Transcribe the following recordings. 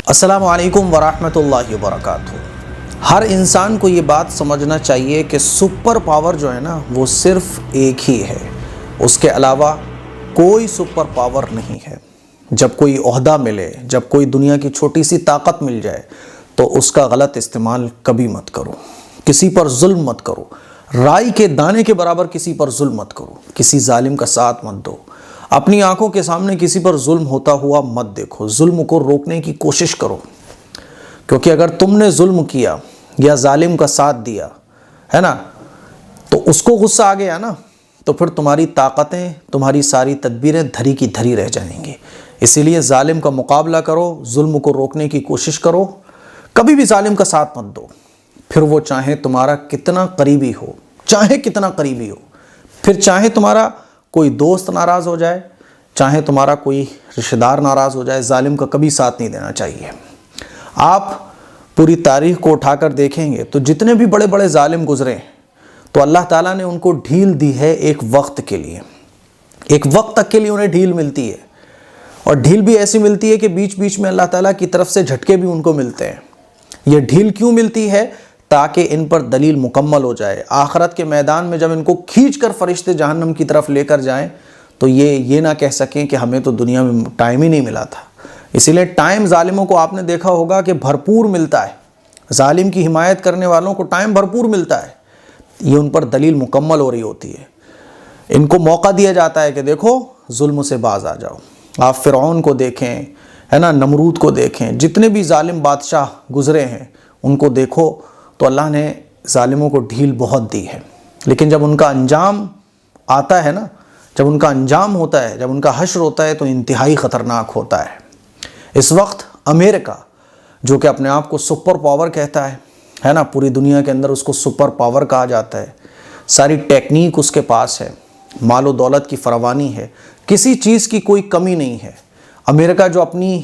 السلام علیکم ورحمۃ اللہ وبرکاتہ۔ ہر انسان کو یہ بات سمجھنا چاہیے کہ سپر پاور جو ہے نا وہ صرف ایک ہی ہے، اس کے علاوہ کوئی سپر پاور نہیں ہے۔ جب کوئی عہدہ ملے، جب کوئی دنیا کی چھوٹی سی طاقت مل جائے تو اس کا غلط استعمال کبھی مت کرو، کسی پر ظلم مت کرو، رائی کے دانے کے برابر کسی پر ظلم مت کرو، کسی ظالم کا ساتھ مت دو، اپنی آنکھوں کے سامنے کسی پر ظلم ہوتا ہوا مت دیکھو، ظلم کو روکنے کی کوشش کرو، کیونکہ اگر تم نے ظلم کیا یا ظالم کا ساتھ دیا ہے نا تو اس کو غصہ آ گیا نا تو پھر تمہاری طاقتیں، تمہاری ساری تدبیریں دھری کی دھری رہ جائیں گی۔ اسی لیے ظالم کا مقابلہ کرو، ظلم کو روکنے کی کوشش کرو، کبھی بھی ظالم کا ساتھ مت دو، پھر وہ چاہے تمہارا کتنا قریبی ہو، چاہے کتنا قریبی ہو، پھر چاہے تمہارا کوئی دوست ناراض ہو جائے، چاہے تمہارا کوئی رشتہ دار ناراض ہو جائے، ظالم کا کبھی ساتھ نہیں دینا چاہیے۔ آپ پوری تاریخ کو اٹھا کر دیکھیں گے تو جتنے بھی بڑے بڑے ظالم گزرے تو اللہ تعالیٰ نے ان کو ڈھیل دی ہے ایک وقت کے لیے، ایک وقت تک کے لیے انہیں ڈھیل ملتی ہے، اور ڈھیل بھی ایسی ملتی ہے کہ بیچ بیچ میں اللہ تعالیٰ کی طرف سے جھٹکے بھی ان کو ملتے ہیں۔ یہ ڈھیل کیوں ملتی ہے؟ تاکہ ان پر دلیل مکمل ہو جائے، آخرت کے میدان میں جب ان کو کھینچ کر فرشتے جہنم کی طرف لے کر جائیں تو یہ نہ کہہ سکیں کہ ہمیں تو دنیا میں ٹائم ہی نہیں ملا تھا۔ اسی لیے ٹائم ظالموں کو آپ نے دیکھا ہوگا کہ بھرپور ملتا ہے، ظالم کی حمایت کرنے والوں کو ٹائم بھرپور ملتا ہے، یہ ان پر دلیل مکمل ہو رہی ہوتی ہے، ان کو موقع دیا جاتا ہے کہ دیکھو ظلم سے باز آ جاؤ۔ آپ فرعون کو دیکھیں ہے نا، نمرود کو دیکھیں، جتنے بھی ظالم بادشاہ گزرے ہیں ان کو دیکھو تو اللہ نے ظالموں کو ڈھیل بہت دی ہے، لیکن جب ان کا انجام آتا ہے نا، جب ان کا انجام ہوتا ہے، جب ان کا حشر ہوتا ہے تو انتہائی خطرناک ہوتا ہے۔ اس وقت امریکہ جو کہ اپنے آپ کو سپر پاور کہتا ہے نا، پوری دنیا کے اندر اس کو سپر پاور کہا جاتا ہے، ساری ٹیکنیک اس کے پاس ہے، مال و دولت کی فراوانی ہے، کسی چیز کی کوئی کمی نہیں ہے۔ امریکہ جو اپنی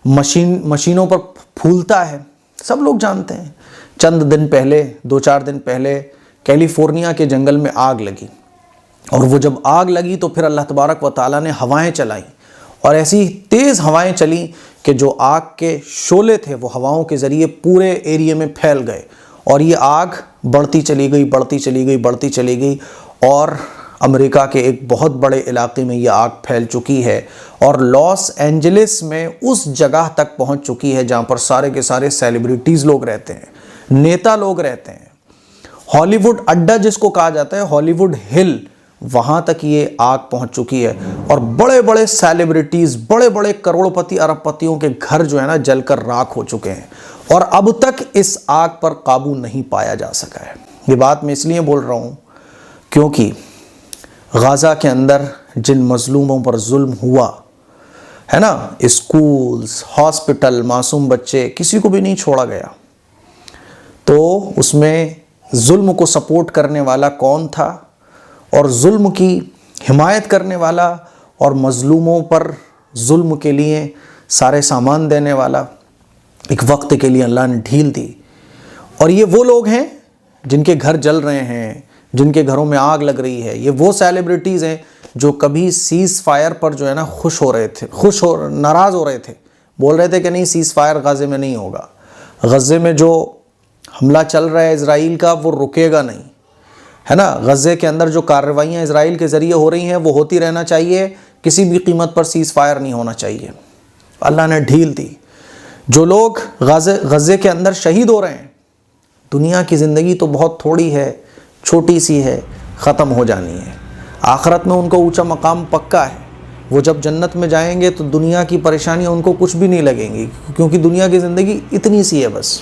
مشینوں پر پھولتا ہے، سب لوگ جانتے ہیں۔ چند دن پہلے، 2-4 دن پہلے کیلیفورنیا کے جنگل میں آگ لگی، اور وہ جب آگ لگی تو پھر اللہ تبارک و تعالیٰ نے ہوائیں چلائیں، اور ایسی تیز ہوائیں چلیں کہ جو آگ کے شعلے تھے وہ ہواؤں کے ذریعے پورے ایریے میں پھیل گئے، اور یہ آگ بڑھتی چلی گئی، بڑھتی چلی گئی، بڑھتی چلی گئی، اور امریکہ کے ایک بہت بڑے علاقے میں یہ آگ پھیل چکی ہے، اور لاس اینجلس میں اس جگہ تک پہنچ چکی ہے جہاں پر سارے کے سارے سیلیبریٹیز لوگ رہتے ہیں، نیتا لوگ رہتے ہیں۔ ہالی ووڈ اڈا جس کو کہا جاتا ہے، ہالی ووڈ ہل، وہاں تک یہ آگ پہنچ چکی ہے، اور بڑے بڑے سیلیبریٹیز، بڑے بڑے کروڑ پتی ارب پتیوں کے گھر جو ہے نا جل کر راکھ ہو چکے ہیں، اور اب تک اس آگ پر قابو نہیں پایا جا سکا ہے۔ یہ بات میں اس لیے بول رہا ہوں کیونکہ غزہ کے اندر جن مظلوموں پر ظلم ہوا ہے نا، اسکولز، ہاسپٹل، معصوم بچے، کسی کو بھی نہیں چھوڑا گیا، تو اس میں ظلم کو سپورٹ کرنے والا کون تھا، اور ظلم کی حمایت کرنے والا، اور مظلوموں پر ظلم کے لیے سارے سامان دینے والا۔ ایک وقت کے لیے اللہ نے ڈھیل دی، اور یہ وہ لوگ ہیں جن کے گھر جل رہے ہیں، جن کے گھروں میں آگ لگ رہی ہے، یہ وہ سیلیبریٹیز ہیں جو کبھی سیز فائر پر جو ہے نا ناراض ہو رہے تھے، بول رہے تھے کہ نہیں سیز فائر غزے میں نہیں ہوگا، غزے میں جو حملہ چل رہا ہے اسرائیل کا وہ رکے گا نہیں، ہے نا، غزے کے اندر جو کارروائیاں اسرائیل کے ذریعے ہو رہی ہیں وہ ہوتی رہنا چاہیے، کسی بھی قیمت پر سیز فائر نہیں ہونا چاہیے۔ اللہ نے ڈھیل دی۔ جو لوگ غزے کے اندر شہید ہو رہے ہیں، دنیا کی زندگی تو بہت تھوڑی ہے، چھوٹی سی ہے، ختم ہو جانی ہے، آخرت میں ان کو اونچا مقام پکا ہے، وہ جب جنت میں جائیں گے تو دنیا کی پریشانیاں ان کو کچھ بھی نہیں لگیں گی، کیونکہ دنیا کی زندگی اتنی سی ہے بس۔